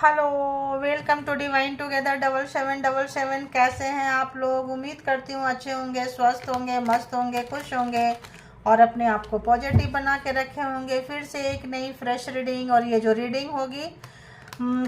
Hello, welcome to divine together 7777। कैसे हैं आप लोग? उम्मीद करती हूँ अच्छे होंगे, स्वस्थ होंगे, मस्त होंगे, खुश होंगे और अपने आप को पॉजिटिव बना के रखे होंगे। फिर से एक नई फ्रेश रीडिंग, और ये जो रीडिंग होगी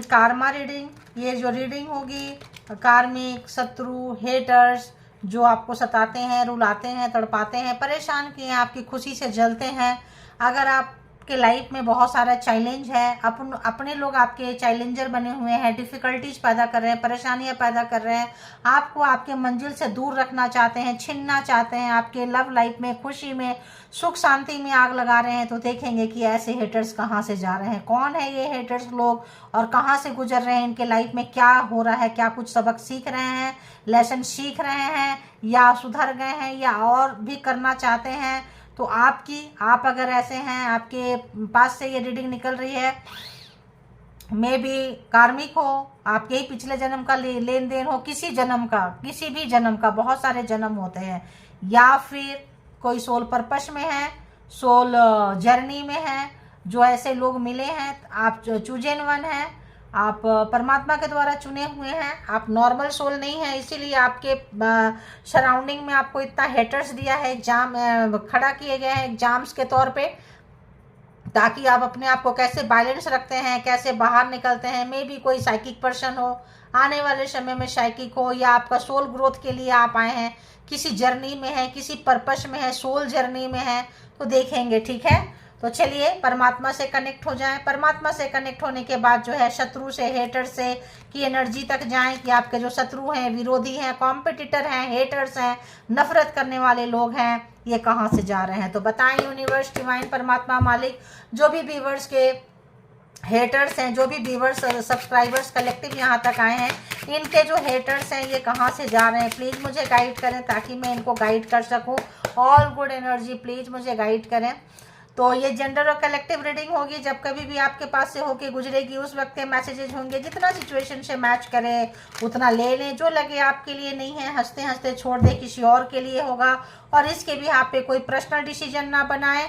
कार्मा रीडिंग, ये जो रीडिंग होगी कार्मिक शत्रु, हेटर्स जो आपको सताते हैं, रुलाते हैं, तड़पाते हैं, परेशान किए हैं, आपकी खुशी से जलते हैं। अगर आप के लाइफ में बहुत सारा चैलेंज है, अपने लोग आपके चैलेंजर बने हुए हैं, डिफ़िकल्टीज पैदा कर रहे हैं, परेशानियां पैदा कर रहे हैं, आपको आपके मंजिल से दूर रखना चाहते हैं, छीनना चाहते हैं, आपके लव लाइफ में, खुशी में, सुख शांति में आग लगा रहे हैं, तो देखेंगे कि ऐसे हेटर्स कहाँ से जा रहे हैं, कौन है ये हेटर्स लोग और कहाँ से गुजर रहे हैं, इनके लाइफ में क्या हो रहा है, क्या कुछ सबक सीख रहे हैं, लेसन सीख रहे हैं, या सुधर गए हैं, या और भी करना चाहते हैं। तो आप अगर ऐसे हैं, आपके पास से ये रीडिंग निकल रही है, मे बी कार्मिक हो, आपके ही पिछले जन्म का लेन देन हो, किसी जन्म का, किसी भी जन्म का, बहुत सारे जन्म होते हैं, या फिर कोई सोल पर्पस में है, सोल जर्नी में है, जो ऐसे लोग मिले हैं, आप चूजन वन हैं, आप परमात्मा के द्वारा चुने हुए हैं, आप नॉर्मल सोल नहीं है, इसीलिए आपके सराउंडिंग में आपको इतना हेटर्स दिया है, एग्जाम खड़ा किए गए हैं एग्जाम्स के तौर पे, ताकि आप अपने आप को कैसे बैलेंस रखते हैं, कैसे बाहर निकलते हैं। मे बी कोई साइकिक पर्सन हो, आने वाले समय में साइकिक हो, या आपका सोल ग्रोथ के लिए आप आए हैं, किसी जर्नी में है, किसी पर्पस में है, सोल जर्नी में है, तो देखेंगे। ठीक है, तो चलिए परमात्मा से कनेक्ट हो जाएं। परमात्मा से कनेक्ट होने के बाद जो है शत्रु से, हेटर से की एनर्जी तक जाएं कि आपके जो शत्रु हैं, विरोधी हैं, कॉम्पिटिटर हैं, हेटर्स हैं, नफरत करने वाले लोग हैं, ये कहाँ से जा रहे हैं। तो बताएं यूनिवर्स, डिवाइन, परमात्मा, मालिक, जो भी व्यूवर्स के हेटर्स हैं, जो भी व्यूवर्स सब्सक्राइबर्स कलेक्टिव यहाँ तक आए हैं, इनके जो हेटर्स हैं ये कहाँ से जा रहे हैं, प्लीज़ मुझे गाइड करें ताकि मैं इनको गाइड कर सकूँ। ऑल गुड एनर्जी प्लीज़ मुझे गाइड करें। तो ये जेंडर और कलेक्टिव रीडिंग होगी, जब कभी भी आपके पास से होके गुजरेगी उस वक्त के मैसेजेस होंगे, जितना सिचुएशन से मैच करे उतना ले लें, जो लगे आपके लिए नहीं है हंसते हंसते छोड़ दे, किसी और के लिए होगा। और इसके भी आप पे कोई पर्सनल डिसीजन ना बनाएं,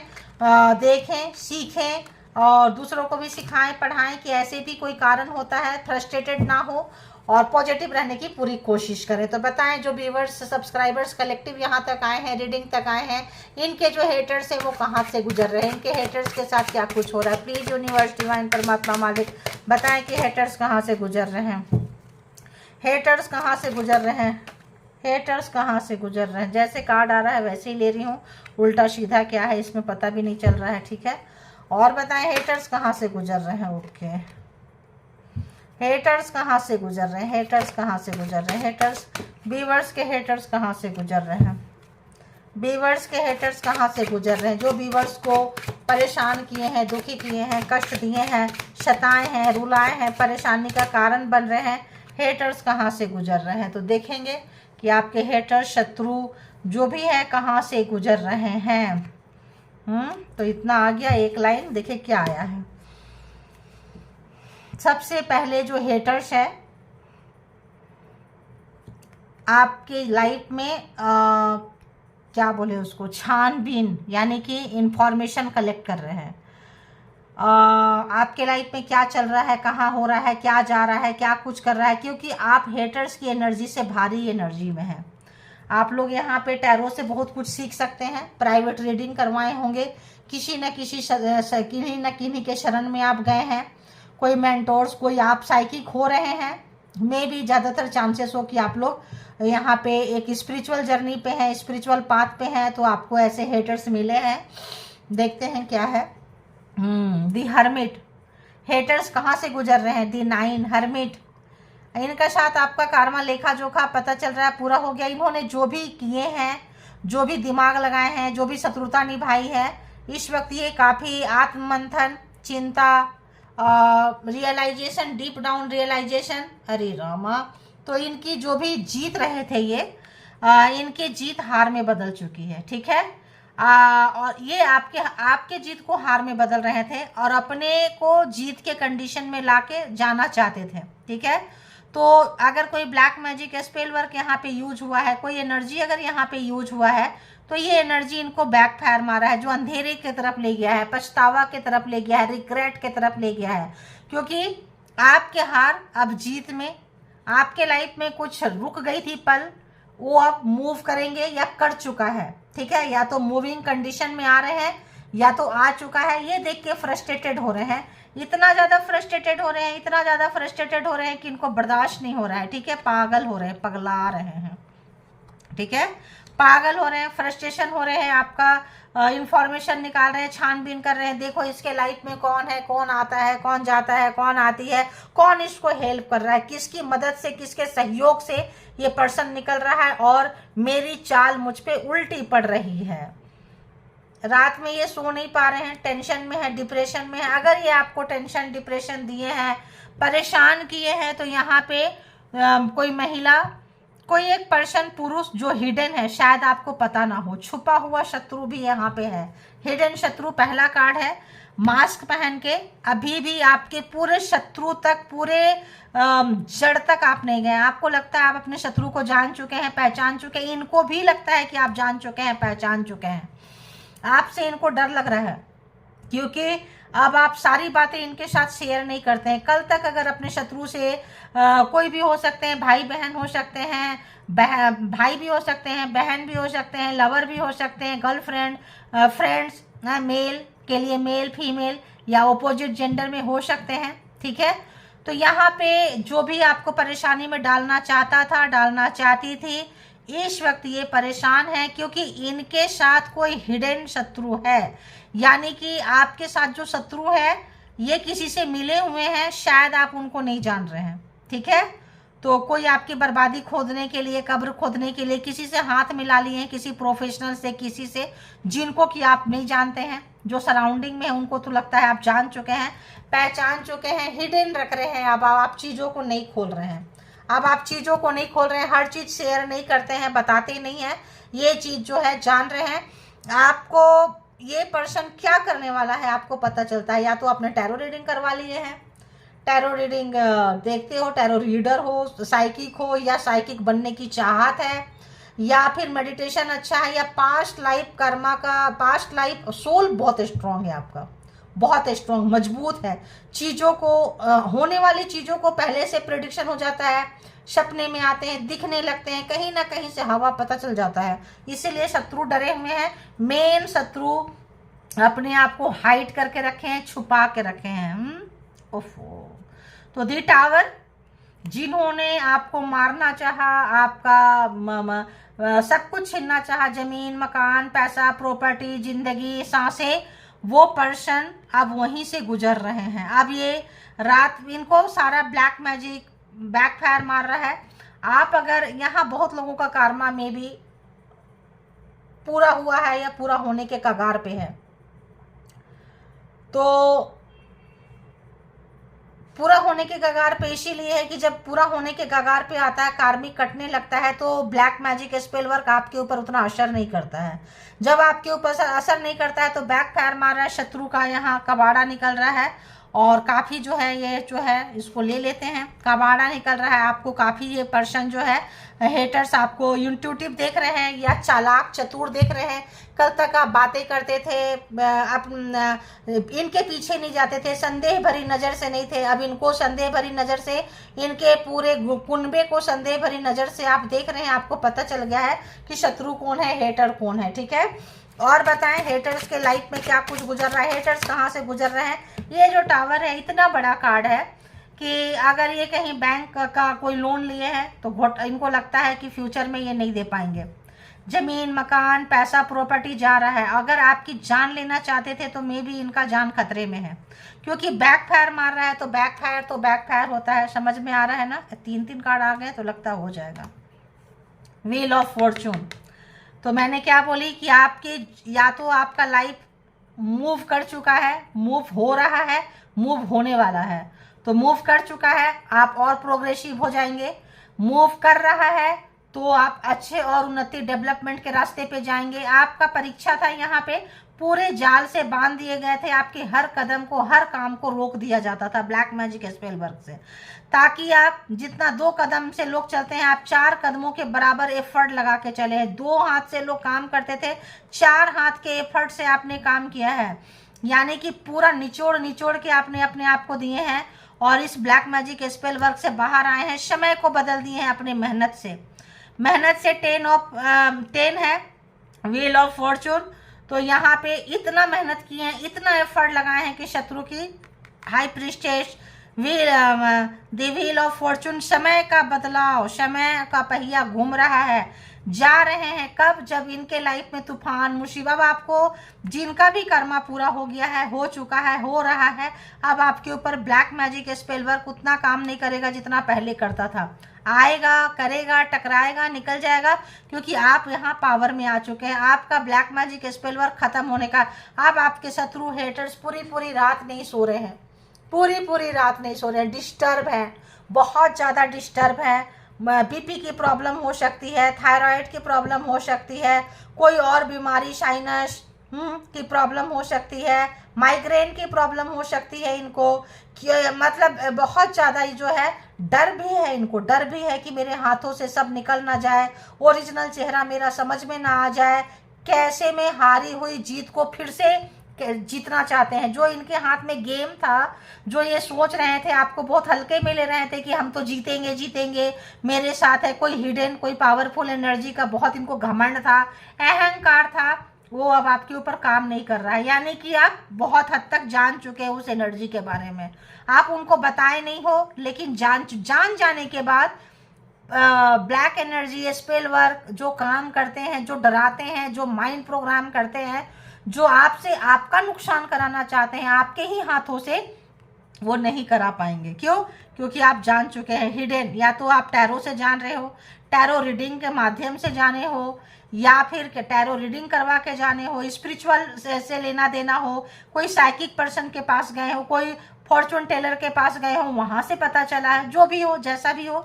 देखें, सीखें और दूसरों को भी सिखाएं, पढ़ाएं कि ऐसे भी कोई कारण होता है, फ्रस्ट्रेटेड ना हो और पॉजिटिव रहने की पूरी कोशिश करें। तो बताएं जो व्यूवर्स सब्सक्राइबर्स कलेक्टिव यहाँ तक आए हैं, रीडिंग तक आए हैं, इनके जो हेटर्स हैं वो कहाँ से गुजर रहे हैं, इनके हेटर्स के साथ क्या कुछ हो रहा है। प्लीज़ यूनिवर्स, डिवाइन, परमात्मा, मालिक बताएं कि हेटर्स कहाँ से गुजर रहे हैं, हेटर्स कहाँ से गुजर रहे हैं, हेटर्स कहाँ से गुजर रहे हैं। जैसे कार्ड आ रहा है वैसे ही ले रही हूँ, उल्टा सीधा क्या है इसमें पता भी नहीं चल रहा है। ठीक है, और बताएं हेटर्स कहाँ से गुजर रहे हैं। ओके, हेटर्स कहाँ से गुजर रहे हैं, हेटर्स कहाँ से गुजर रहे हैं, हेटर्स व्यूवर्स के हेटर्स कहाँ से गुजर रहे हैं, व्यूवर्स के हेटर्स कहाँ से गुजर रहे हैं, जो व्यूवर्स को परेशान किए हैं, दुखी किए हैं, कष्ट दिए हैं, सताए हैं, रुलाए हैं, परेशानी का कारण बन रहे हैं, हेटर्स कहाँ से गुजर रहे हैं। तो देखेंगे कि आपके हेटर्स, शत्रु जो भी है कहाँ से गुजर रहे हैं। तो इतना आ गया, एक लाइन देखिए क्या आया है। सबसे पहले जो हेटर्स है आपके लाइफ में क्या बोले उसको, छानबीन, यानी कि इंफॉर्मेशन कलेक्ट कर रहे हैं। आपके लाइफ में क्या चल रहा है, कहाँ हो रहा है, क्या जा रहा है, क्या कुछ कर रहा है, क्योंकि आप हेटर्स की एनर्जी से भारी एनर्जी में हैं। आप लोग यहाँ पे टैरो से बहुत कुछ सीख सकते हैं, प्राइवेट रीडिंग करवाए होंगे, किसी न किन्हीं के शरण में आप गए हैं, कोई मेंटोर्स, कोई आप साइकिक हो रहे हैं। मे भी ज़्यादातर चांसेस हो कि आप लोग यहाँ पे एक स्पिरिचुअल जर्नी पे हैं, स्पिरिचुअल पाथ पे हैं, तो आपको ऐसे हेटर्स मिले हैं। देखते हैं क्या है। दी हर्मिट, हेटर्स कहाँ से गुजर रहे हैं, दी नाइन, हर्मिट, इनका साथ आपका कार्मा लेखा जोखा पता चल रहा है पूरा हो गया। इन्होंने जो भी किए हैं, जो भी दिमाग लगाए हैं, जो भी शत्रुता निभाई है, इस वक्त ये काफ़ी आत्ममंथन, चिंता, रियलाइजेशन, डीप डाउन रियलाइजेशन, अरे रामा, तो इनकी जो भी जीत रहे थे ये इनकी जीत हार में बदल चुकी है। ठीक है, और ये आपके जीत को हार में बदल रहे थे और अपने को जीत के कंडीशन में लाके जाना चाहते थे। ठीक है, तो अगर कोई ब्लैक मैजिक स्पेल वर्क यहाँ पे यूज हुआ है, कोई एनर्जी अगर यहाँ पे यूज हुआ है, तो ये एनर्जी इनको बैक फायर मारा है, जो अंधेरे की तरफ ले गया है, पछतावा की तरफ ले गया है, रिग्रेट की तरफ ले गया है। क्योंकि आपके हार अब जीत में, आपके लाइफ में कुछ रुक गई थी पल, वो अब मूव करेंगे या कर चुका है, ठीक है। या तो मूविंग कंडीशन में आ रहे हैं या तो आ चुका है। ये देख के फ्रस्ट्रेटेड हो रहे हैं, इतना ज़्यादा फ्रस्ट्रेटेड हो रहे हैं, इतना ज़्यादा फ्रस्ट्रेटेड हो रहे हैं कि इनको बर्दाश्त नहीं हो रहा है, ठीक है। पागल हो रहे हैं, पगला रहे हैं, ठीक है। पागल हो रहे हैं, फ्रस्ट्रेशन हो रहे हैं, आपका इंफॉर्मेशन निकाल रहे हैं, छानबीन कर रहे हैं। देखो इसके लाइफ में कौन है, कौन आता है, कौन जाता है, कौन आती है, कौन इसको हेल्प कर रहा है, किसकी मदद से, किसके सहयोग से ये पर्सन निकल रहा है और मेरी चाल मुझ पे उल्टी पड़ रही है। रात में ये सो नहीं पा रहे हैं, टेंशन में है, डिप्रेशन में है। अगर ये आपको टेंशन डिप्रेशन दिए हैं, परेशान किए हैं, तो यहाँ पे कोई महिला, कोई एक पर्सन, पुरुष जो हिडन है, शायद आपको पता ना हो, छुपा हुआ शत्रु भी यहाँ पे है। हिडन शत्रु पहला कार्ड है। मास्क पहन के अभी भी आपके पूरे शत्रु तक, पूरे जड़ तक आप नहीं गए। आपको लगता है आप अपने शत्रु को जान चुके हैं, पहचान चुके हैं। इनको भी लगता है कि आप जान चुके हैं, पहचान चुके हैं। आपसे इनको डर लग रहा है क्योंकि अब आप सारी बातें इनके साथ शेयर नहीं करते हैं। कल तक अगर अपने शत्रु से कोई भी हो सकते हैं, भाई बहन हो सकते हैं, भाई भी हो सकते हैं, बहन भी हो सकते हैं, लवर भी हो सकते हैं, गर्लफ्रेंड, फ्रेंड्स, मेल के लिए मेल, फीमेल या ओपोजिट जेंडर में हो सकते हैं, ठीक है। तो यहाँ पे जो भी आपको परेशानी में डालना चाहता था, डालना चाहती थी, इस वक्त ये परेशान है क्योंकि इनके साथ कोई हिडन शत्रु है। यानी कि आपके साथ जो शत्रु है ये किसी से मिले हुए हैं, शायद आप उनको नहीं जान रहे हैं, ठीक है। तो कोई आपकी बर्बादी खोदने के लिए, कब्र खोदने के लिए किसी से हाथ मिला लिए हैं, किसी प्रोफेशनल से, किसी से जिनको कि आप नहीं जानते हैं, जो सराउंडिंग में है उनको तो लगता है आप जान चुके हैं, पहचान चुके हैं, हिडन रख रहे हैं। अब आप चीज़ों को नहीं खोल रहे हैं, अब आप चीज़ों को नहीं खोल रहे हैं, हर चीज़ शेयर नहीं करते हैं, बताते नहीं हैं। ये चीज़ जो है जान रहे हैं। आपको ये पर्सन क्या करने वाला है आपको पता चलता है। या तो आपने टैरो रीडिंग करवा लिए हैं, टैरो रीडिंग देखते हो, टैरो रीडर हो, साइकिक हो, या साइकिक बनने की चाहत है, या फिर मेडिटेशन अच्छा है, या पास्ट लाइफ कर्मा का, पास्ट लाइफ सोल बहुत स्ट्रांग है आपका, बहुत स्ट्रांग, मजबूत है। चीज़ों को होने वाली चीज़ों को पहले से प्रेडिक्शन हो जाता है, सपने में आते हैं, दिखने लगते हैं, कहीं ना कहीं से हवा पता चल जाता है। इसीलिए शत्रु डरे हुए हैं। मेन शत्रु अपने आप को हाइड करके रखे हैं, छुपा के रखे हैं। ओफो। तो दी टावर, जिन्होंने आपको मारना चाहा, आपका सब कुछ छीनना चाहा, जमीन, मकान, पैसा, प्रॉपर्टी, जिंदगी, सांसें, वो पर्सन अब वहीं से गुजर रहे हैं। अब ये रात इनको सारा ब्लैक मैजिक बैकफायर मार रहा है। आप अगर यहाँ बहुत लोगों का कार्मा में भी पूरा हुआ है या पूरा होने के कगार पे है, तो पूरा होने के कगार पे इसीलिए है कि जब पूरा होने के कगार पे आता है, कार्मिक कटने लगता है, तो ब्लैक मैजिक स्पेल वर्क आपके ऊपर उतना असर नहीं करता है। जब आपके ऊपर असर नहीं करता है तो बैक फायर मार रहा है, शत्रु का यहाँ कबाड़ा निकल रहा है और काफ़ी जो है ये जो है इसको ले लेते हैं, कबाड़ा निकल रहा है आपको। काफ़ी ये पर्सन जो है हेटर्स आपको इंट्यूटिव देख रहे हैं या चालाक चतुर देख रहे हैं। कल तक आप बातें करते थे, आप इनके पीछे नहीं जाते थे, संदेह भरी नज़र से नहीं थे, अब इनको संदेह भरी नज़र से, इनके पूरे कुनबे को संदेह भरी नज़र से आप देख रहे हैं। आपको पता चल गया है कि शत्रु कौन है, हेटर कौन है, ठीक है। और बताएं हेटर्स के लाइफ में क्या कुछ गुजर रहा है, हेटर्स कहाँ से गुजर रहे हैं। ये जो टावर है इतना बड़ा कार्ड है कि अगर ये कहीं बैंक का कोई लोन लिए हैं तो इनको लगता है कि फ्यूचर में ये नहीं दे पाएंगे। जमीन, मकान, पैसा, प्रॉपर्टी जा रहा है। अगर आपकी जान लेना चाहते थे तो मे भी इनका जान खतरे में है, क्योंकि बैक फायर मार रहा है तो बैक फायर होता है। समझ में आ रहा है ना। 3 कार्ड आ गए तो लगता हो जाएगा। Wheel of Fortune. तो मैंने क्या बोली कि आपके या तो आपका लाइफ मूव कर चुका है, मूव हो रहा है, मूव होने वाला है। तो मूव कर चुका है, आप और प्रोग्रेसिव हो जाएंगे। मूव कर रहा है तो आप अच्छे और उन्नति डेवलपमेंट के रास्ते पे जाएंगे। आपका परीक्षा था, यहाँ पे पूरे जाल से बांध दिए गए थे, आपके हर कदम को, हर काम को रोक दिया जाता था ब्लैक मैजिक स्पेल वर्क से, ताकि आप जितना 2 कदम से लोग चलते हैं, आप 4 कदमों के बराबर एफर्ट लगा के चले हैं। 2 हाथ से लोग काम करते थे, 4 हाथ के एफर्ट से आपने काम किया है। यानी कि पूरा निचोड़ के आपने अपने आप को दिए हैं और इस ब्लैक मैजिक स्पेल वर्क से बाहर आए हैं, समय को बदल दिए हैं अपनी मेहनत से। मेहनत से 10 है व्हील ऑफ फॉर्चून। तो यहाँ पे इतना मेहनत किए हैं, इतना एफर्ट लगाए हैं कि शत्रु की high priestess the wheel of Fortune, समय का बदलाव, समय का पहिया घूम रहा है, जा रहे हैं। कब? जब इनके लाइफ में तूफान मुसीबत, आपको जिनका भी कर्मा पूरा हो गया है, हो चुका है, हो रहा है, अब आपके ऊपर ब्लैक मैजिक स्पेल वर्क उतना काम नहीं करेगा जितना पहले करता था। आएगा, करेगा, टकराएगा, निकल जाएगा, क्योंकि आप यहाँ पावर में आ चुके हैं। आपका ब्लैक मैजिक स्पेल वर्क खत्म होने का, अब आपके शत्रु हेटर्स पूरी रात नहीं सो रहे हैं, पूरी रात नहीं सो रहे हैं, डिस्टर्ब है, बहुत ज़्यादा डिस्टर्ब है। बीपी की प्रॉब्लम हो सकती है, थायराइड की प्रॉब्लम हो सकती है, कोई और बीमारी, साइनस की प्रॉब्लम हो सकती है, माइग्रेन की प्रॉब्लम हो सकती है इनको, मतलब बहुत ज़्यादा जो है डर भी है इनको, डर भी है कि मेरे हाथों से सब निकल ना जाए, ओरिजिनल चेहरा मेरा समझ में ना आ जाए, कैसे मैं हारी हुई जीत को फिर से जीतना चाहते हैं। जो इनके हाथ में गेम था, जो ये सोच रहे थे, आपको बहुत हल्के में ले रहे थे कि हम तो जीतेंगे, मेरे साथ है, कोई हिडन, कोई पावरफुल एनर्जी का बहुत इनको घमंड था, अहंकार था, वो अब आपके ऊपर काम नहीं कर रहा है। यानी कि आप बहुत हद तक जान चुके हैं उस एनर्जी के बारे में। आप उनको बताए नहीं हो, लेकिन जान जाने के बाद ब्लैक एनर्जी, स्पेल वर्क जो काम करते हैं, जो डराते हैं, जो माइंड प्रोग्राम करते हैं, जो आपसे आपका नुकसान कराना चाहते हैं, आपके ही हाथों से वो नहीं करा पाएंगे। क्यों? क्योंकि आप जान चुके हैं हिडन। या तो आप टैरो से जान रहे हो, टैरो रीडिंग के माध्यम से जाने हो, या फिर टैरो रीडिंग करवा के जाने हो, स्पिरिचुअल से लेना देना हो, कोई साइकिक पर्सन के पास गए हो, कोई फॉर्चून टेलर के पास गए हो, वहां से पता चला है, जो भी हो, जैसा भी हो।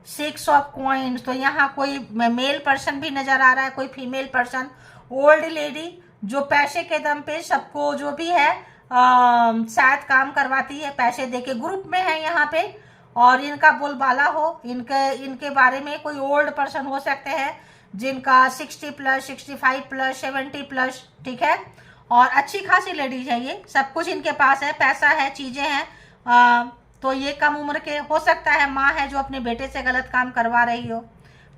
6 ऑफ कॉइन्स। तो यहाँ कोई मेल पर्सन भी नजर आ रहा है, कोई फीमेल पर्सन, ओल्ड लेडी, जो पैसे के दम पे सबको जो भी है शायद काम करवाती है, पैसे देके, ग्रुप में है यहाँ पे, और इनका बोलबाला हो, इनके बारे में कोई ओल्ड पर्सन हो सकते हैं जिनका 60+, 65+, 70+, ठीक है, और अच्छी खासी लेडीज है ये, सब कुछ इनके पास है, पैसा है, चीजें हैं। तो ये कम उम्र के हो सकता है, माँ है जो अपने बेटे से गलत काम करवा रही हो,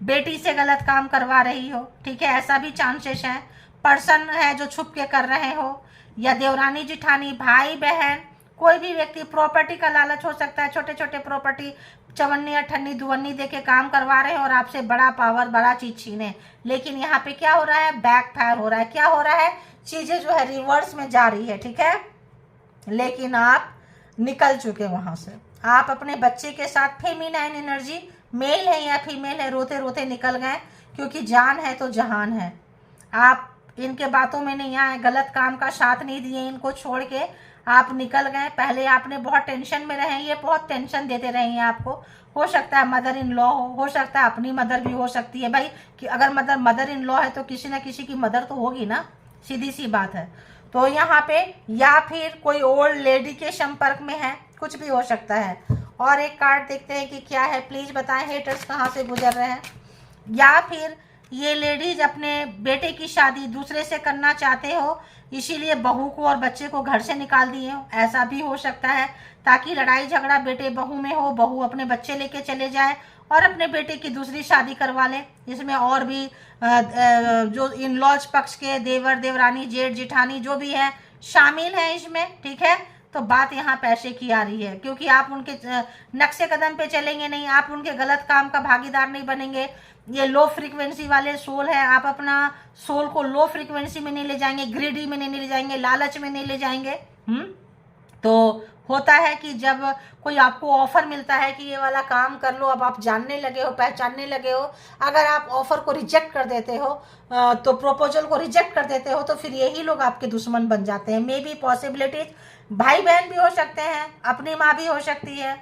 बेटी से गलत काम करवा रही हो, ठीक है, ऐसा भी चांसेस है। पर्सन है जो छुप के कर रहे हो, या देवरानी जिठानी, भाई बहन, कोई भी व्यक्ति। प्रॉपर्टी का लालच हो सकता है, छोटे छोटे प्रॉपर्टी, चवन्नी, अठन्नी, दुवन्नी देके काम करवा रहे हैं और आपसे बड़ा पावर, बड़ा चीज छीने। लेकिन यहाँ पे क्या हो रहा है? बैक फायर हो रहा है। क्या हो रहा है? चीजें जो है रिवर्स में जा रही है, ठीक है, लेकिन आप निकल चुके वहां से। आप अपने बच्चे के साथ फेमिनाइन एनर्जी, मेल है या फीमेल है, रोते रोते निकल गए, क्योंकि जान है तो जहान है। आप इनके बातों में नहीं आए, गलत काम का साथ नहीं दिए, इनको छोड़ के आप निकल गए। पहले आपने बहुत टेंशन में रहे, ये बहुत टेंशन देते रहे हैं आपको। हो सकता है मदर इन लॉ हो सकता है अपनी मदर भी हो सकती है भाई, कि अगर मदर इन लॉ है तो किसी ना किसी की मदर तो होगी ना, सीधी सी बात है। तो यहाँ पे या फिर कोई ओल्ड लेडी के संपर्क में है, कुछ भी हो सकता है। और एक कार्ड देखते हैं कि क्या है, प्लीज बताएं हेटर्स कहाँ से गुजर रहे हैं। या फिर ये लेडीज अपने बेटे की शादी दूसरे से करना चाहते हो, इसीलिए बहू को और बच्चे को घर से निकाल दिए हो, ऐसा भी हो सकता है, ताकि लड़ाई झगड़ा बेटे बहू में हो, बहू अपने बच्चे लेके चले जाए और अपने बेटे की दूसरी शादी करवा ले। इसमें और भी जो इन लॉज पक्ष के देवर, देवरानी, जेठ, जिठानी जो भी है शामिल है इसमें, ठीक है। तो बात यहाँ पैसे की आ रही है, क्योंकि आप उनके नक्शे कदम पे चलेंगे नहीं, आप उनके गलत काम का भागीदार नहीं बनेंगे। ये लो फ्रीक्वेंसी वाले सोल है, आप अपना सोल को लो फ्रीक्वेंसी में नहीं ले जाएंगे, ग्रीडी में नहीं ले जाएंगे, लालच में नहीं ले जाएंगे। तो होता है कि जब कोई आपको ऑफर मिलता है कि ये वाला काम कर लो, अब आप जानने लगे हो, पहचानने लगे हो, अगर आप ऑफर को रिजेक्ट कर देते हो, तो प्रपोजल को रिजेक्ट कर देते हो, तो फिर यही लोग आपके दुश्मन बन जाते हैं। मे बी पॉसिबिलिटीज भाई बहन भी हो सकते हैं, अपनी माँ भी हो सकती है,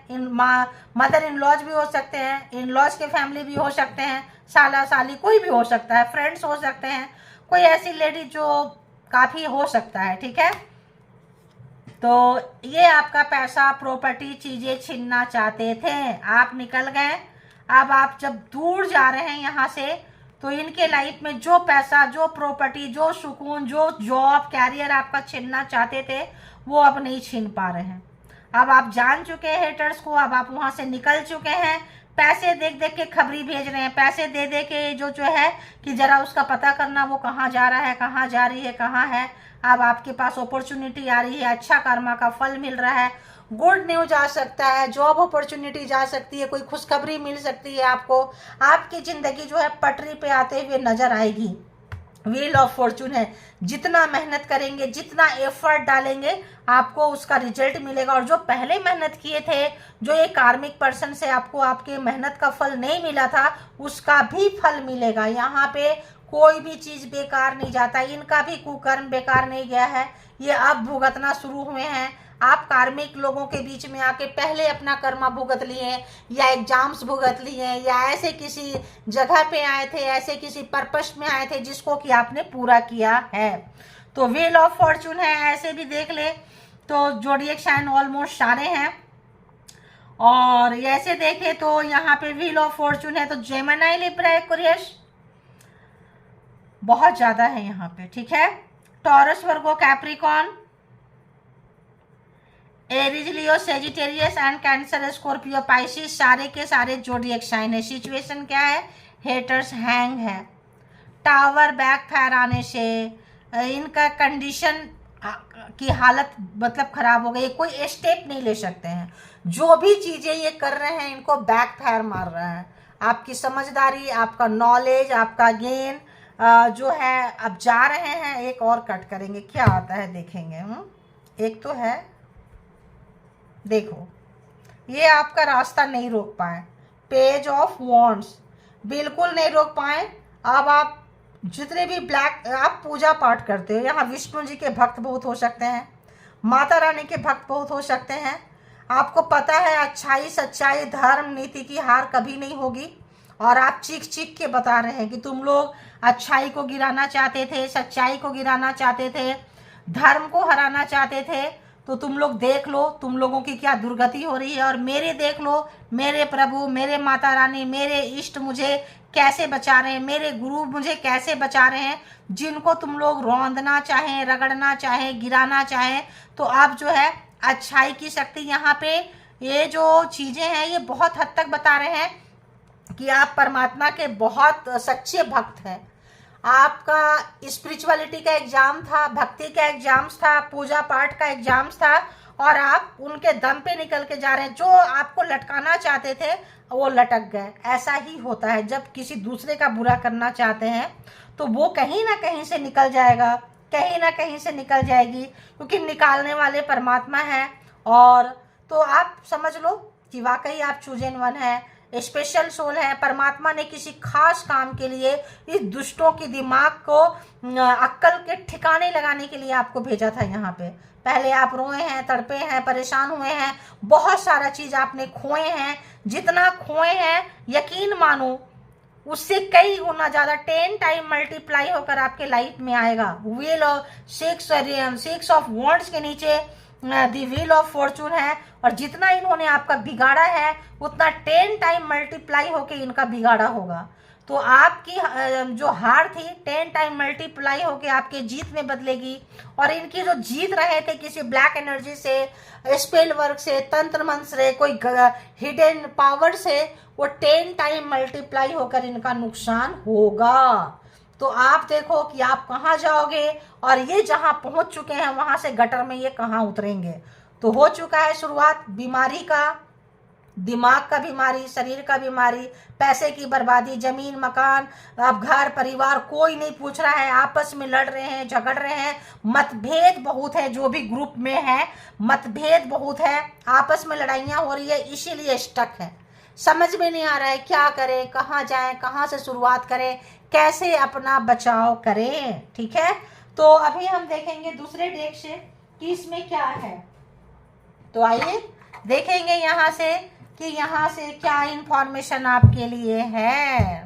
मदर इन लॉज भी हो सकते हैं, इन लॉज के फैमिली भी हो सकते हैं, साला साली कोई भी हो सकता है, फ्रेंड्स हो सकते हैं, कोई ऐसी लेडी जो काफ़ी हो सकता है, ठीक है। तो ये आपका पैसा, प्रॉपर्टी, चीज़ें छीनना चाहते थे, आप निकल गए। अब आप जब दूर जा रहे हैं यहाँ से, तो इनके लाइफ में जो पैसा, जो प्रॉपर्टी, जो सुकून, जो जॉब, कैरियर आपका छीनना चाहते थे, वो अब नहीं छीन पा रहे हैं। अब आप जान चुके हैं हेटर्स को, अब आप वहाँ से निकल चुके हैं। पैसे देख देख के खबरी भेज रहे हैं, पैसे दे दे के जो है कि जरा उसका पता करना वो कहाँ जा रहा है, कहाँ जा रही है, कहाँ है। अब आपके पास अपॉर्चुनिटी आ रही है, अच्छा कर्मा का फल मिल रहा है, गुड न्यूज आ सकता है, जॉब अपॉर्चुनिटी जा सकती है, कोई खुशखबरी मिल सकती है आपको। आपकी ज़िंदगी जो है पटरी पे आते हुए नजर आएगी। व्हील ऑफ फॉर्चून है, जितना मेहनत करेंगे, जितना एफर्ट डालेंगे, आपको उसका रिजल्ट मिलेगा। और जो पहले मेहनत किए थे, जो ये कार्मिक पर्सन से आपको आपके मेहनत का फल नहीं मिला था, उसका भी फल मिलेगा। यहाँ पे कोई भी चीज़ बेकार नहीं जाता, इनका भी कुकर्म बेकार नहीं गया है, ये अब भुगतना शुरू हुए हैं। आप कार्मिक लोगों के बीच में आके पहले अपना कर्मा भुगत लिए, या एग्जाम्स भुगत लिए, या ऐसे किसी जगह पे आए थे, ऐसे किसी पर्पस में आए थे जिसको कि आपने पूरा किया है। तो व्हील ऑफ फॉर्चून है, ऐसे भी देख ले तो जोडिएक साइन ऑलमोस्ट सारे हैं। और ऐसे देखे तो यहाँ पे व्हील ऑफ फॉर्चून है तो जेमिनी, लिब्रा, एक्वेरियस बहुत ज्यादा है यहाँ पे, ठीक है। Taurus, Virgo, Capricorn, Aries, Leo, Sagittarius and cancer, Scorpio, Pisces, सारे के सारे जोडिएक साइन है। सिचुएशन क्या है, हेटर्स हैंग है। टावर बैकफायर आने से इनका कंडीशन की हालत मतलब खराब हो गई, कोई स्टेप नहीं ले सकते हैं। जो भी चीज़ें ये कर रहे हैं इनको बैकफायर मार रहा है। आपकी समझदारी, आपका नॉलेज, आपका गेन जो है, अब जा रहे हैं। एक और कट करेंगे, क्या आता है देखेंगे। एक तो है, देखो ये आपका रास्ता नहीं रोक पाए, पेज ऑफ वॉन्ड्स बिल्कुल नहीं रोक पाए। अब आप जितने भी ब्लैक आप पूजा पाठ करते हो, यहाँ विष्णु जी के भक्त बहुत हो सकते हैं, माता रानी के भक्त बहुत हो सकते हैं। आपको पता है अच्छाई, सच्चाई, धर्म, नीति की हार कभी नहीं होगी। और आप चीख चीख के बता रहे हैं कि तुम लोग अच्छाई को गिराना चाहते थे, सच्चाई को गिराना चाहते थे, धर्म को हराना चाहते थे। तो तुम लोग देख लो तुम लोगों की क्या दुर्गति हो रही है। और मेरे देख लो, मेरे प्रभु, मेरे माता रानी, मेरे इष्ट मुझे कैसे बचा रहे हैं, मेरे गुरु मुझे कैसे बचा रहे हैं। जिनको तुम लोग रौंदना चाहें, रगड़ना चाहें, गिराना चाहें, तो आप जो है अच्छाई की शक्ति यहाँ पे ये जो चीज़ें हैं ये बहुत हद तक बता रहे हैं कि आप परमात्मा के बहुत सच्चे भक्त हैं। आपका स्पिरिचुअलिटी का एग्जाम था, भक्ति का एग्जाम्स था, पूजा पाठ का एग्जाम्स था, और आप उनके दम पे निकल के जा रहे हैं। जो आपको लटकाना चाहते थे वो लटक गए। ऐसा ही होता है जब किसी दूसरे का बुरा करना चाहते हैं तो वो कहीं ना कहीं से निकल जाएगा, कहीं ना कहीं से निकल जाएगी, क्योंकि निकालने वाले परमात्मा हैं। और तो आप समझ लो कि वाकई आप चूजन वन है, स्पेशल सोल है। परमात्मा ने किसी खास काम के लिए इस दुष्टों की दिमाग को अक्ल के ठिकाने लगाने के लिए आपको भेजा था यहाँ पे। पहले आप रोए हैं, तड़पे हैं, परेशान हुए हैं, बहुत सारा चीज़ आपने खोए हैं। जितना खोए हैं यकीन मानो उससे कई गुना ज़्यादा 10 टाइम मल्टीप्लाई होकर आपके लाइफ में आएगा। Wheel of six of wands के नीचे दी व्हील ऑफ फॉर्चून है, और जितना इन्होंने आपका बिगाड़ा है उतना 10 टाइम मल्टीप्लाई होके इनका बिगाड़ा होगा। तो आपकी जो हार थी 10 टाइम मल्टीप्लाई होके आपके जीत में बदलेगी। और इनकी जो जीत रहे थे किसी ब्लैक एनर्जी से, स्पेल वर्क से, तंत्र मंत्र से, कोई हिडन पावर से, वो 10 टाइम मल्टीप्लाई होकर इनका नुकसान होगा। तो आप देखो कि आप कहाँ जाओगे, और ये जहाँ पहुँच चुके हैं वहाँ से गटर में ये कहाँ उतरेंगे। तो हो चुका है शुरुआत बीमारी का, दिमाग का बीमारी, शरीर का बीमारी, पैसे की बर्बादी, जमीन मकान, अब घर परिवार कोई नहीं पूछ रहा है, आपस में लड़ रहे हैं, झगड़ रहे हैं, मतभेद बहुत है। जो भी ग्रुप में है मतभेद बहुत है, आपस में लड़ाइयाँ हो रही है, इसीलिए स्टक है। समझ में नहीं आ रहा है क्या करें, कहाँ जाएं, कहाँ से शुरुआत करें, कैसे अपना बचाव करें। ठीक है, तो अभी हम देखेंगे दूसरे डेक से कि इसमें क्या है। तो आइए देखेंगे यहाँ से कि यहाँ से क्या इंफॉर्मेशन आपके लिए है।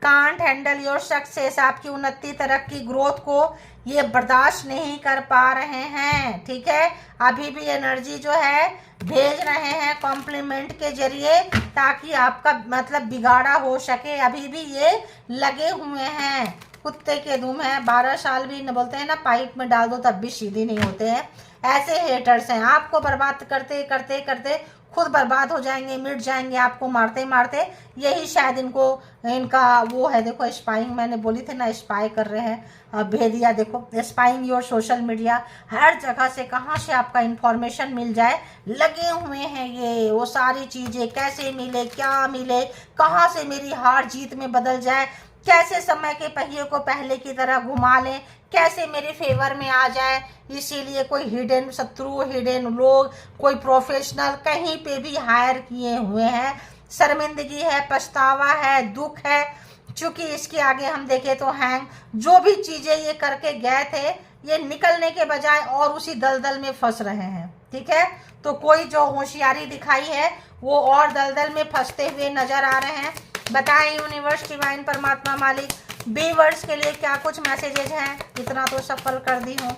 कांट हैंडल योर सक्सेस, आपकी उन्नति, तरक्की, ग्रोथ को ये बर्दाश्त नहीं कर पा रहे हैं। ठीक है, अभी भी एनर्जी जो है भेज रहे हैं कॉम्प्लीमेंट के जरिए ताकि आपका मतलब बिगाड़ा हो सके। अभी भी ये लगे हुए हैं, कुत्ते के दुम है, 12 साल भी न बोलते हैं ना पाइप में डाल दो तब भी सीधी नहीं होते हैं। ऐसे हेटर्स हैं, आपको बर्बाद करते करते करते खुद बर्बाद हो जाएंगे, मिट जाएंगे आपको मारते मारते। यही शायद इनको इनका वो है। देखो स्पाइंग, मैंने बोली थी ना स्पाई कर रहे हैं भेदिया। देखो स्पाइंग योर सोशल मीडिया, हर जगह से कहाँ से आपका इंफॉर्मेशन मिल जाए लगे हुए हैं ये। वो सारी चीज़ें कैसे मिले, क्या मिले, कहाँ से मेरी हार जीत में बदल जाए, कैसे समय के पहिए को पहले की तरह घुमा लें, कैसे मेरे फेवर में आ जाए। इसीलिए कोई हिडन शत्रु, हिडन लोग, कोई प्रोफेशनल कहीं पे भी हायर किए हुए हैं। शर्मिंदगी है, पछतावा है, दुख है, चूंकि इसके आगे हम देखें तो हैंग जो भी चीज़ें ये करके गए थे ये निकलने के बजाय और उसी दलदल में फंस रहे हैं। ठीक है, तो कोई जो होशियारी दिखाई है वो और दलदल में फंसते हुए नजर आ रहे हैं। बताएं यूनिवर्स, डिवाइन, परमात्मा, मालिक, बीवर्स के लिए क्या कुछ मैसेजेज हैं। इतना तो सफल कर दी हूँ।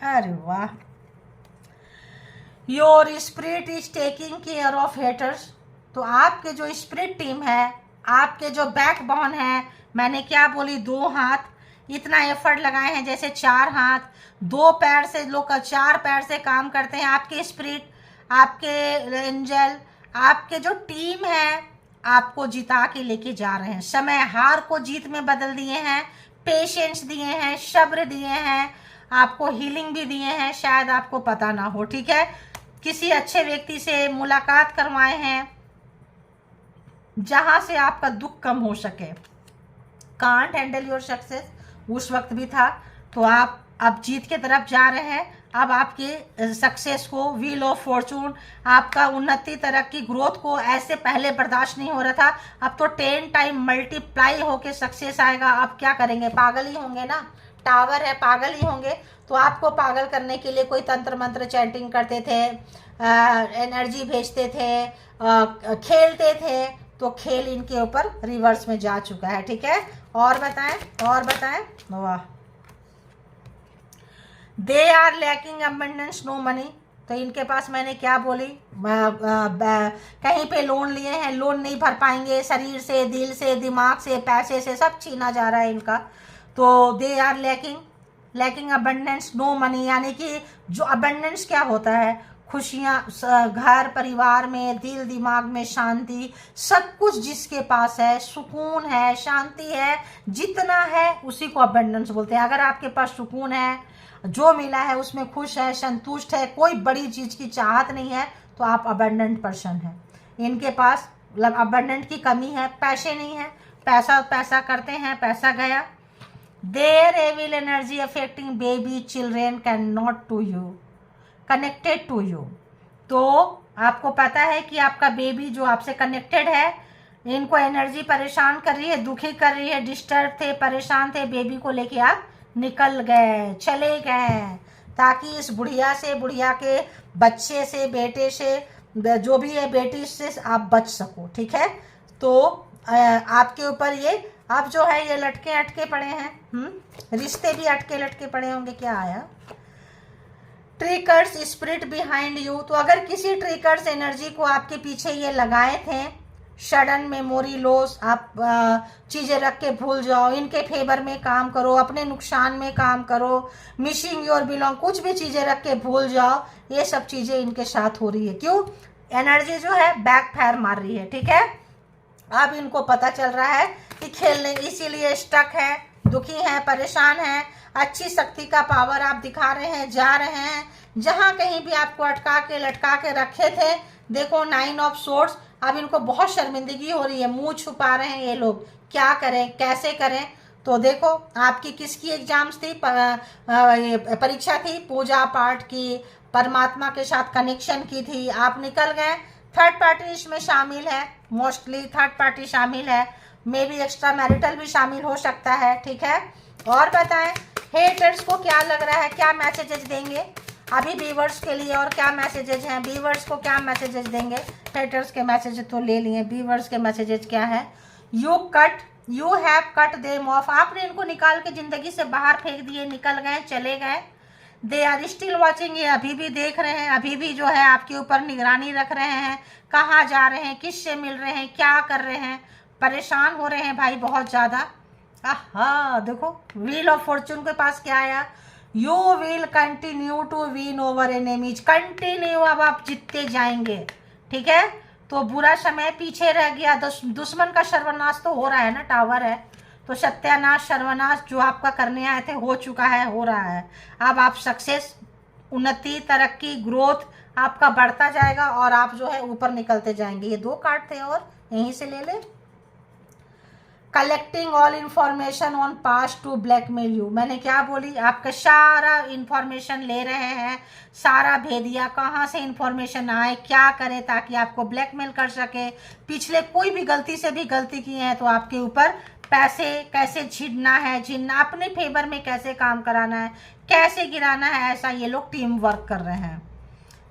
अरे वाह। Your spirit is taking care of haters. तो आपके जो स्पिरिट टीम है, आपके जो बैकबोन है, मैंने क्या बोली, 2 हाथ, इतना एफर्ट लगाए हैं जैसे 4 हाथ, 2 पैर से लोग 4 पैर से काम करते हैं। आपके स्पिरिट, आपके एंजल, आपके जो टीम है आपको जिता के लेके जा रहे हैं। समय हार को जीत में बदल दिए हैं, पेशेंस दिए हैं, सब्र दिए हैं, आपको हीलिंग भी दिए हैं, शायद आपको पता ना हो। ठीक है, किसी अच्छे व्यक्ति से मुलाकात करवाए हैं जहां से आपका दुख कम हो सके। कांट हैंडल योर सक्सेस उस वक्त भी था, तो आप अब जीत के तरफ जा रहे हैं। अब आपके सक्सेस को, व्हील ऑफ फॉर्चून, आपका उन्नति, तरक्की, ग्रोथ को ऐसे पहले बर्दाश्त नहीं हो रहा था, अब तो 10 टाइम मल्टीप्लाई होके सक्सेस आएगा। आप क्या करेंगे, पागल ही होंगे ना, टावर है, पागल ही होंगे। तो आपको पागल करने के लिए कोई तंत्र मंत्र चैंटिंग करते थे, एनर्जी भेजते थे, खेलते थे, तो खेल इनके ऊपर रिवर्स में जा चुका है। ठीक है, और बताएं, और बताएं। वाह। They are lacking abundance, no money. तो इनके पास मैंने क्या बोली, कहीं पे लोन लिए हैं, लोन नहीं भर पाएंगे, शरीर से, दिल से, दिमाग से, पैसे से सब छीना जा रहा है इनका। तो they are lacking abundance, no money, यानी कि जो अबंडेंस क्या होता है, खुशियाँ, घर परिवार में, दिल दिमाग में शांति, सब कुछ जिसके पास है, सुकून है, शांति है, जितना है उसी को अबंडेंस बोलते हैं। अगर आपके पास सुकून है, जो मिला है उसमें खुश है, संतुष्ट है, कोई बड़ी चीज़ की चाहत नहीं है, तो आप अबंडेंट पर्सन है। इनके पास मतलब अबंडेंट की कमी है, पैसे नहीं है, पैसा पैसा करते हैं, पैसा गया। Their evil energy affecting baby children can not to you connected to you. तो आपको पता है कि आपका बेबी जो आपसे कनेक्टेड है, इनको एनर्जी परेशान कर रही है, दुखी कर रही है, डिस्टर्ब थे, परेशान थे, बेबी को लेके आप निकल गए, चले गए, ताकि इस बुढ़िया से, बुढ़िया के बच्चे से, बेटे से, जो भी है बेटी से आप बच सको। ठीक है, तो आपके ऊपर ये अब जो है ये लटके अटके पड़े हैं, रिश्ते भी अटके लटके पड़े होंगे। क्या आया, ट्रिकर्स स्पिरिट बिहाइंड यू। तो अगर किसी ट्रिकर्स एनर्जी को आपके पीछे ये लगाए थे, सडन मेमोरी लॉस, आप चीज़ें रख के भूल जाओ, इनके फेवर में काम करो, अपने नुकसान में काम करो, मिसिंग योर बिलोंग, कुछ भी चीज़ें रख के भूल जाओ, ये सब चीज़ें इनके साथ हो रही है। क्यों, एनर्जी जो है बैक फायर मार रही है। ठीक है, अब इनको पता चल रहा है कि खेलने, इसीलिए स्टक है, दुखी हैं, परेशान हैं। अच्छी शक्ति का पावर आप दिखा रहे हैं, जा रहे हैं, जहाँ कहीं भी आपको अटका के लटका के रखे थे। देखो 9 ऑफ सोर्ड्स, अब इनको बहुत शर्मिंदगी हो रही है, मुंह छुपा रहे हैं ये लोग, क्या करें, कैसे करें। तो देखो आपकी किसकी एग्जाम्स थी, परीक्षा थी, पूजा पाठ की, परमात्मा के साथ कनेक्शन की थी, आप निकल गए। थर्ड पार्टी इसमें शामिल है, मोस्टली थर्ड पार्टी शामिल है, मे बी एक्स्ट्रा मैरिटल भी शामिल हो सकता है। ठीक है, और बताएं हेटर्स को क्या लग रहा है, क्या मैसेजेस देंगे अभी बीवर्स के लिए, और क्या मैसेजेस हैं, बीवर्स को क्या मैसेजेस देंगे। हेटर्स के मैसेजेस तो ले लिए, बीवर्स के मैसेजेस क्या है। You have cut them of, आपने इनको निकाल के जिंदगी से बाहर फेंक दिए, निकल गए, चले गए। दे आर स्टिल वॉचिंग, ये अभी भी देख रहे हैं, अभी भी जो है आपके ऊपर निगरानी रख रहे हैं, कहाँ जा रहे हैं, किससे मिल रहे हैं, क्या कर रहे हैं, परेशान हो रहे हैं भाई बहुत ज़्यादा। आहा, देखो व्हील ऑफ फॉर्चून के पास क्या आया, you will continue to win over enemies. Continue, अब आप जीतते जाएंगे, ठीक है। तो बुरा समय पीछे रह गया, दुश्मन का सर्वनाश तो हो रहा है ना, टावर है तो सत्यानाश सर्वनाश जो आपका करने आए थे हो चुका है, हो रहा है। अब आप सक्सेस, उन्नति, तरक्की, ग्रोथ आपका बढ़ता जाएगा और आप जो है ऊपर निकलते जाएंगे। ये 2 कार्ड थे और यहीं से ले ले। Collecting all information on past to blackmail you. मैंने क्या बोली, आपका सारा इंफॉर्मेशन ले रहे हैं, सारा भेदिया कहाँ से इंफॉर्मेशन आए, क्या करें ताकि आपको ब्लैकमेल कर सके। पिछले कोई भी गलती से भी गलती की है तो आपके ऊपर पैसे कैसे छीनना है, छीनना, अपने फेवर में कैसे काम कराना है, कैसे गिराना है, ऐसा ये लोग टीम वर्क कर रहे हैं।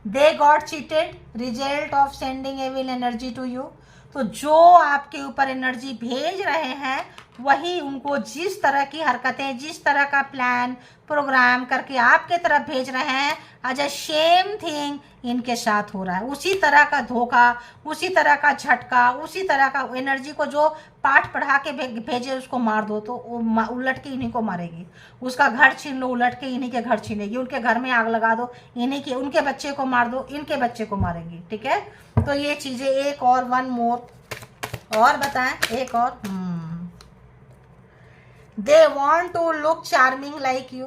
They got cheated, result of sending evil energy to you. तो जो आपके ऊपर एनर्जी भेज रहे हैं वही उनको जिस तरह की हरकतें, जिस तरह का प्लान प्रोग्राम करके आपके तरफ भेज रहे हैं, आज सेम थिंग इनके साथ हो रहा है। उसी तरह का धोखा, उसी तरह का झटका, उसी तरह का एनर्जी को जो पाठ पढ़ा के भेजे उसको मार दो तो वो उलट के इन्हीं को मारेगी। उसका घर छीन लो, उलट के इन्हीं के घर छीनेगी। उनके घर में आग लगा दो, इन्हीं के, उनके बच्चे को मार दो, इनके बच्चे को मारेगी, ठीक है। तो ये चीज़ें एक और, 1 मोर और बताएं, एक और। They want to look charming like you.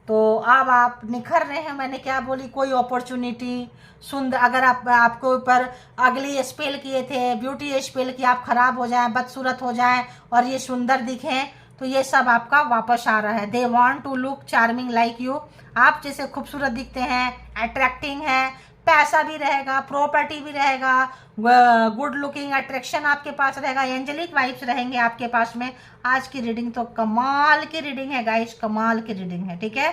तो अब आप निखर रहे हैं। मैंने क्या बोली, कोई अपॉर्चुनिटी सुंदर, अगर आपको ऊपर अगली स्पेल किए थे, ब्यूटी स्पेल की, आप खराब हो जाएं, बदसूरत हो जाएं और ये सुंदर दिखें, तो ये सब आपका वापस आ रहा है। They want to look charming like you. आप जैसे खूबसूरत दिखते हैं, अट्रैक्टिंग है, पैसा भी रहेगा, प्रॉपर्टी भी रहेगा, गुड लुकिंग अट्रैक्शन आपके पास रहेगा, एंजेलिक वाइब्स रहेंगे आपके पास में। आज की रीडिंग तो कमाल की रीडिंग है गाइस, कमाल की रीडिंग है, ठीक है।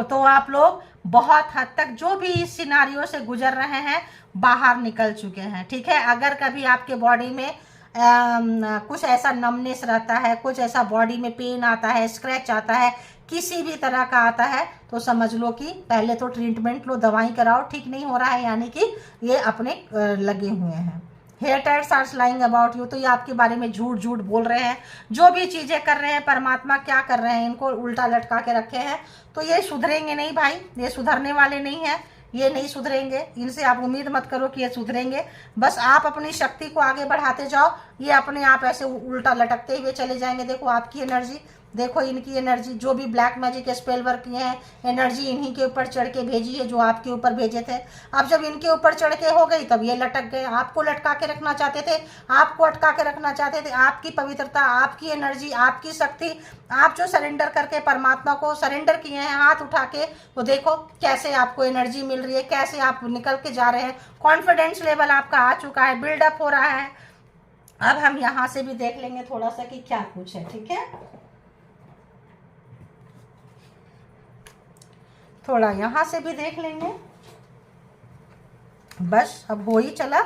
तो आप लोग बहुत हद तक जो भी इस सिनारियो से गुजर रहे हैं बाहर निकल चुके हैं, ठीक है। अगर कभी आपके बॉडी में कुछ ऐसा नमनेस रहता है, कुछ ऐसा बॉडी में पेन आता है, स्क्रैच आता है, किसी भी तरह का आता है, तो समझ लो कि पहले तो ट्रीटमेंट लो, दवाई कराओ, ठीक नहीं हो रहा है यानी कि ये अपने लगे हुए हैं। Haters are lying about you, तो ये आपके बारे में झूठ झूठ बोल रहे हैं। जो भी चीज़ें कर रहे हैं, परमात्मा क्या कर रहे हैं, इनको उल्टा लटका के रखे हैं। तो ये सुधरेंगे नहीं भाई, ये सुधरने वाले नहीं हैं, ये नहीं सुधरेंगे। इनसे आप उम्मीद मत करो कि ये सुधरेंगे। बस आप अपनी शक्ति को आगे बढ़ाते जाओ, ये अपने आप ऐसे उल्टा लटकते हुए चले जाएंगे। देखो आपकी एनर्जी, देखो इनकी एनर्जी, जो भी ब्लैक मैजिक स्पेल वर्क किए हैं, एनर्जी इन्हीं के ऊपर चढ़ के भेजी है जो आपके ऊपर भेजे थे। अब जब इनके ऊपर चढ़ के हो गई तब ये लटक गए। आपको लटका के रखना चाहते थे, आपको अटका के रखना चाहते थे। आपकी पवित्रता, आपकी एनर्जी, आपकी शक्ति, आप जो सरेंडर करके परमात्मा को सरेंडर किए हैं हाथ उठा के, तो देखो कैसे आपको एनर्जी मिल रही है, कैसे आप निकल के जा रहे हैं। कॉन्फिडेंस लेवल आपका आ चुका है, बिल्डअप हो रहा है। अब हम यहाँ से भी देख लेंगे थोड़ा सा कि क्या कुछ है, ठीक है। थोड़ा यहाँ से भी देख लेंगे, बस अब हो ही चला।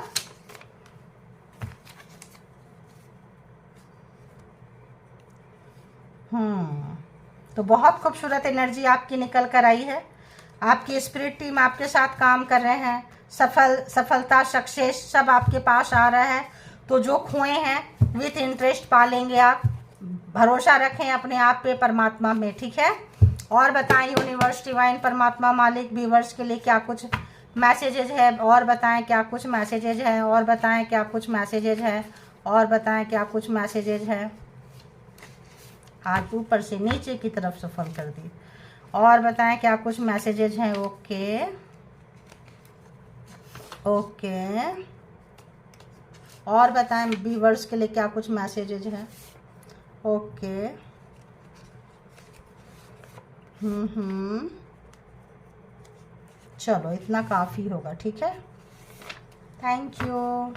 तो बहुत खूबसूरत एनर्जी आपकी निकल कर आई है। आपकी स्पिरिट टीम आपके साथ काम कर रहे हैं, सफलता, सक्सेस सब आपके पास आ रहा है। तो जो खोए हैं विथ इंटरेस्ट पा लेंगे आप। भरोसा रखें अपने आप पे, परमात्मा में, ठीक है। और बताएं यूनिवर्स, डिवाइन, परमात्मा, मालिक, व्यूवर्स के लिए क्या कुछ मैसेजेज है, और बताएं क्या कुछ मैसेजेज है, और बताएं क्या कुछ मैसेजेज है, और बताएं क्या कुछ मैसेजेज है। हाथ ऊपर से नीचे की तरफ सफल कर दी। और बताएं क्या कुछ मैसेजेज हैं। ओके ओके, और बताएं व्यूवर्स के लिए क्या कुछ मैसेजेज हैं। ओके, चलो इतना काफ़ी होगा, ठीक है। Thank you.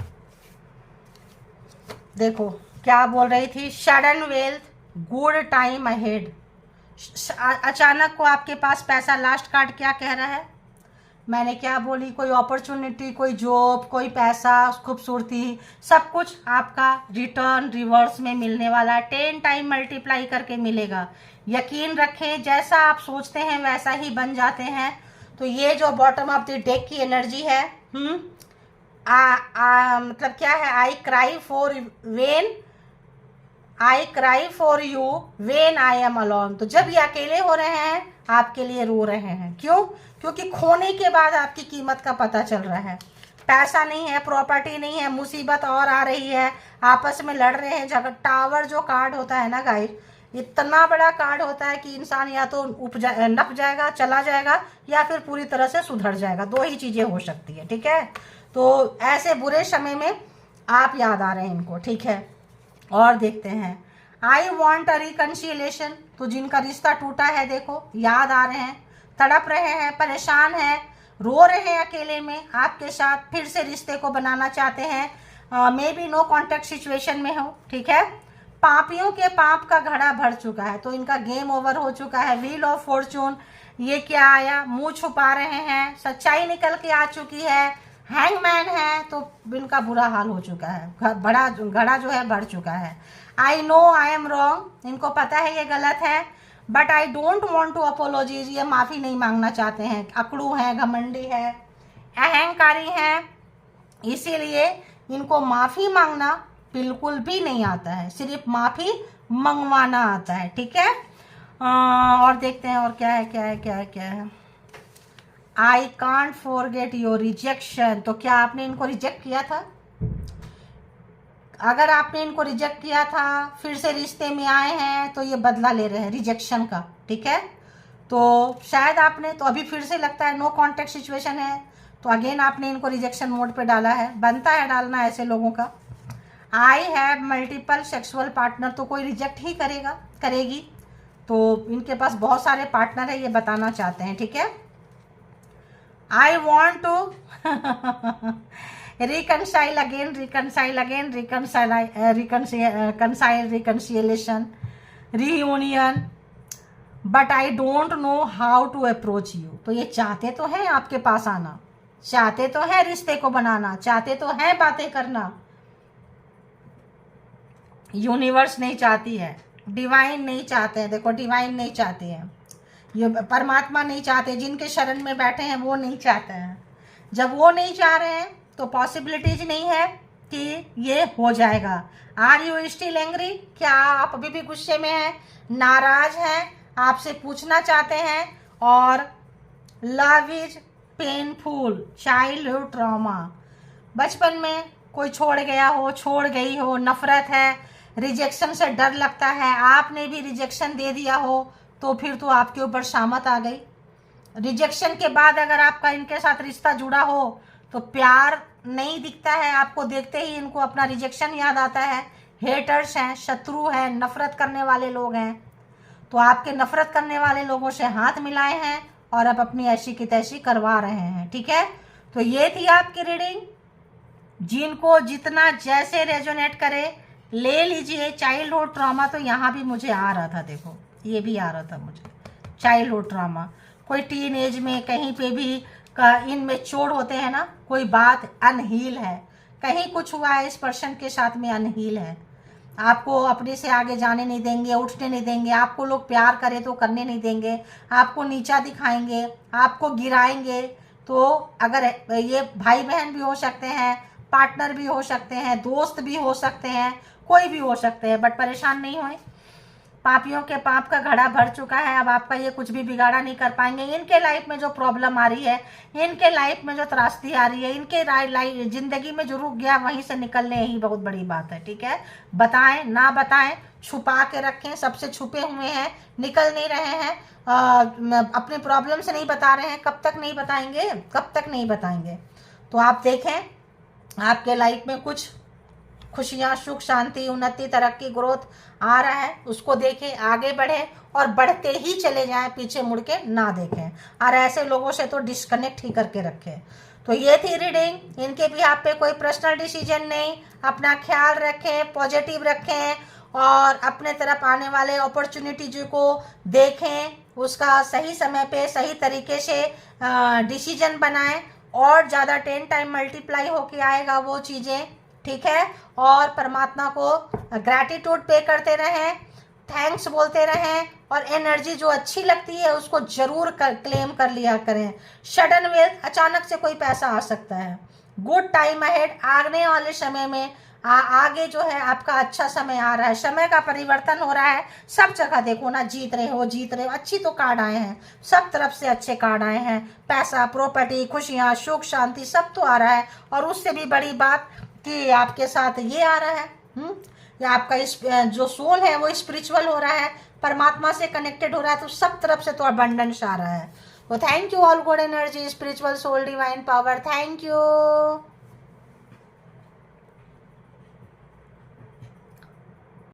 देखो क्या बोल रही थी, sudden wealth, good time ahead. अचानक को आपके पास पैसा। लास्ट कार्ड क्या कह रहा है, मैंने क्या बोली, कोई अपॉर्चुनिटी, कोई जॉब, कोई पैसा, खूबसूरती, सब कुछ आपका रिटर्न रिवर्स में मिलने वाला है। 10 टाइम मल्टीप्लाई करके मिलेगा। यकीन रखें, जैसा आप सोचते हैं वैसा ही बन जाते हैं। तो ये जो बॉटम ऑफ द डेक की एनर्जी है, मतलब क्या है, I cry for you when I am alone. तो जब ये अकेले हो रहे हैं आपके लिए रो रहे हैं। क्यों? क्योंकि खोने के बाद आपकी कीमत का पता चल रहा है। पैसा नहीं है, प्रॉपर्टी नहीं है, मुसीबत और आ रही है, आपस में लड़ रहे हैं, झगड़। टावर जो कार्ड होता है ना गाइस, इतना बड़ा कार्ड होता है कि इंसान या तो नप जाएगा, चला जाएगा, या फिर पूरी तरह से सुधर जाएगा। दो ही चीजें हो सकती है, ठीक है। तो ऐसे बुरे समय में आप याद आ रहे हैं इनको, ठीक है। और देखते हैं, आई वॉन्ट अ रिकन्सिलेशन। तो जिनका रिश्ता टूटा है, देखो याद आ रहे हैं, तड़प रहे हैं, परेशान हैं, रो रहे हैं अकेले में, आपके साथ फिर से रिश्ते को बनाना चाहते हैं। Maybe no contact situation में हो, ठीक है। पापियों के पाप का घड़ा भर चुका है, तो इनका गेम ओवर हो चुका है। व्हील ऑफ फॉर्चून, ये क्या आया, मुंह छुपा रहे हैं, सच्चाई निकल के आ चुकी है। हैंगमैन है, तो इनका बुरा हाल हो चुका है, बड़ा घड़ा जो है भर चुका है। I know I am wrong, इनको पता है ये गलत है, but I don't want to apologise, ये माफ़ी नहीं मांगना चाहते हैं। अकड़ू है, घमंडी है, अहंकारी है, इसीलिए इनको माफ़ी मांगना बिल्कुल भी नहीं आता है, सिर्फ माफ़ी मंगवाना आता है, ठीक है। और देखते हैं और क्या है, क्या है, क्या है, क्या है। I can't forget your rejection. तो क्या आपने इनको रिजेक्ट किया था? अगर आपने इनको रिजेक्ट किया था, फिर से रिश्ते में आए हैं, तो ये बदला ले रहे हैं रिजेक्शन का, ठीक है। तो शायद आपने, तो अभी फिर से लगता है नो कॉन्टेक्ट सिचुएशन है, तो अगेन आपने इनको रिजेक्शन मोड पे डाला है। बनता है डालना ऐसे लोगों का। I have multiple sexual partner, तो कोई रिजेक्ट ही करेगी। तो इनके पास बहुत सारे पार्टनर है, ये बताना चाहते हैं, ठीक है। I want to reconcile again, reconciliation, reunion, but I don't know how to approach you। तो ये चाहते तो हैं आपके पास आना, चाहते तो हैं रिश्ते को बनाना, चाहते तो हैं बातें करना, यूनिवर्स नहीं चाहती है, डिवाइन नहीं चाहते हैं। देखो डिवाइन नहीं चाहते हैं, ये परमात्मा नहीं चाहते, जिनके शरण में बैठे हैं वो नहीं चाहते हैं। जब वो नहीं चाह रहे हैं तो पॉसिबिलिटीज नहीं है कि ये हो जाएगा। Are you still angry? क्या आप अभी भी गुस्से में हैं, नाराज हैं, आपसे पूछना चाहते हैं। और love is painful, childhood trauma, बचपन में कोई छोड़ गया हो, छोड़ गई हो, नफरत है, रिजेक्शन से डर लगता है, आपने भी रिजेक्शन दे दिया हो, तो फिर तो आपके ऊपर शामत आ गई। रिजेक्शन के बाद अगर आपका इनके साथ रिश्ता जुड़ा हो तो प्यार नहीं दिखता है आपको, देखते ही इनको अपना रिजेक्शन याद आता है। हेटर्स हैं, शत्रु हैं, नफरत करने वाले लोग हैं, तो आपके नफरत करने वाले लोगों से हाथ मिलाए हैं और अब अपनी ऐसी की तैसी करवा रहे हैं, ठीक है। तो ये थी आपकी रीडिंग, जिनको जितना जैसे रेजोनेट करे ले लीजिए। चाइल्डहुड ट्रॉमा तो यहाँ भी मुझे आ रहा था, देखो ये भी आ रहा था मुझे, चाइल्डहुड ट्रॉमा। कोई टीन एज में कहीं पे भी इनमें चोट होते हैं ना, कोई बात अनहील है, कहीं कुछ हुआ है इस पर्सन के साथ में, अनहील है, आपको अपने से आगे जाने नहीं देंगे, उठने नहीं देंगे, आपको लोग प्यार करें तो करने नहीं देंगे, आपको नीचा दिखाएंगे, आपको गिराएंगे। तो अगर ये भाई बहन भी हो सकते हैं, पार्टनर भी हो सकते हैं, दोस्त भी हो सकते हैं, कोई भी हो सकते हैं, बट परेशान नहीं होए। पापियों के पाप का घड़ा भर चुका है, अब आपका ये कुछ भी बिगाड़ा नहीं कर पाएंगे। इनके लाइफ में जो प्रॉब्लम आ रही है, इनके लाइफ में जो त्रासदी आ रही है, इनके जिंदगी में जो रुक गया, वहीं से निकलने ही बहुत बड़ी बात है, ठीक है। बताएं ना बताएं, छुपा के रखें, सबसे छुपे हुए हैं, निकल नहीं रहे हैं, अपने प्रॉब्लम से नहीं बता रहे हैं। कब तक नहीं बताएंगे, कब तक नहीं बताएंगे। तो आप देखें आपके लाइफ में कुछ खुशियाँ, सुख, शांति, उन्नति, तरक्की, ग्रोथ आ रहा है, उसको देखें, आगे बढ़े और बढ़ते ही चले जाएं, पीछे मुड़ के ना देखें, और ऐसे लोगों से तो डिस्कनेक्ट ही करके रखें। तो ये थी रीडिंग, इनके भी आप पे कोई पर्सनल डिसीजन नहीं। अपना ख्याल रखें, पॉजिटिव रखें और अपने तरफ आने वाले अपॉर्चुनिटीज को देखें, उसका सही समय पे सही तरीके से डिसीजन बनाएं और ज़्यादा 10 टाइम मल्टीप्लाई होके आएगा वो चीज़ें, ठीक है। और परमात्मा को ग्रैटिट्यूड पे करते रहें, थैंक्स बोलते रहें, और एनर्जी जो अच्छी लगती है उसको जरूर क्लेम कर लिया करें। सडन वेल्थ, अचानक से कोई पैसा आ सकता है, गुड टाइम अहेड, आने वाले समय में आगे जो है आपका अच्छा समय आ रहा है, समय का परिवर्तन हो रहा है। सब जगह देखो ना, जीत रहे हो जीत रहे हो, अच्छी तो कार्ड आए हैं, सब तरफ से अच्छे कार्ड आए हैं। पैसा, प्रॉपर्टी, खुशियाँ, सुख, शांति सब तो आ रहा है। और उससे भी बड़ी बात कि आपके साथ ये आ रहा है, या आपका जो सोल है वो स्पिरिचुअल हो रहा है, परमात्मा से कनेक्टेड हो रहा है, तो सब तरफ से तो अबंडेंस आ रहा है। तो thank you all good energy, spiritual soul, divine power, thank you.